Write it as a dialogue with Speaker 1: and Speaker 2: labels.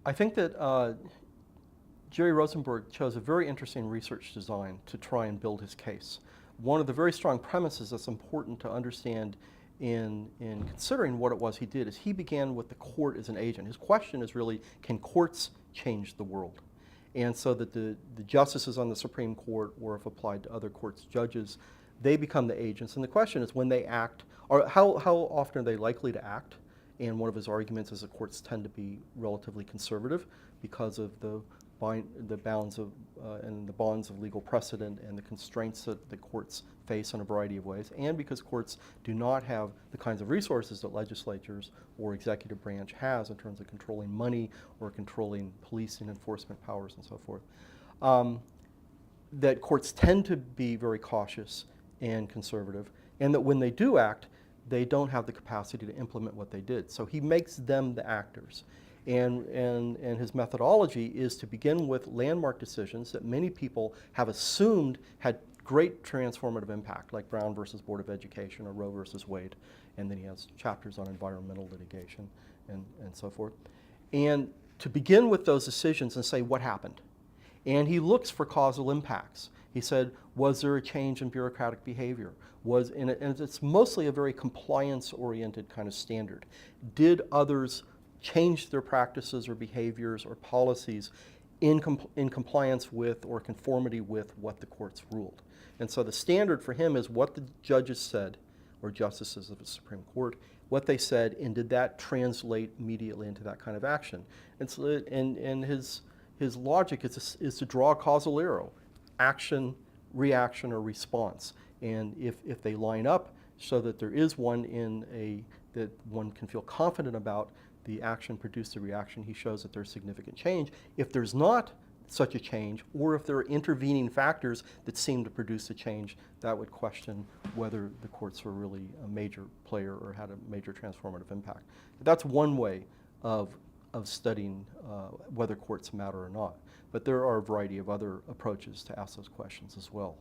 Speaker 1: I think that Jerry Rosenberg chose a very interesting research design to try and build his case. One of the very strong premises that's important to understand in considering what it was he did is he began with the court as an agent. His question is really, can courts change the world? And so that the justices on the Supreme Court, or if applied to other courts, judges, they become the agents. And the question is, when they act, or how often are they likely to act? And one of his arguments is that courts tend to be relatively conservative because of the bounds of and the bonds of legal precedent and the constraints that the courts face in a variety of ways, and because courts do not have the kinds of resources that legislatures or executive branch has in terms of controlling money or controlling police and enforcement powers and so forth. That courts tend to be very cautious and conservative, and that when they do act, they don't have the capacity to implement what they did. So he makes them the actors. And his methodology is to begin with landmark decisions that many people have assumed had great transformative impact, like Brown versus Board of Education or Roe versus Wade. And then he has chapters on environmental litigation and so forth. And to begin with those decisions and say, what happened? And he looks for causal impacts. He said, was there a change in bureaucratic behavior? And it's mostly a very compliance-oriented kind of standard. Did others change their practices or behaviors or policies in compliance with or conformity with what the courts ruled? And so the standard for him is what the judges said, or justices of the Supreme Court, what they said, and did that translate immediately into that kind of action? And so, his logic is to draw a causal arrow, action, reaction, or response. And if they line up so that there is one that one can feel confident about, the action produced the reaction, he shows that there's significant change. If there's not such a change, or if there are intervening factors that seem to produce a change, that would question whether the courts were really a major player or had a major transformative impact. That's one way of studying whether courts matter or not. But there are a variety of other approaches to ask those questions as well.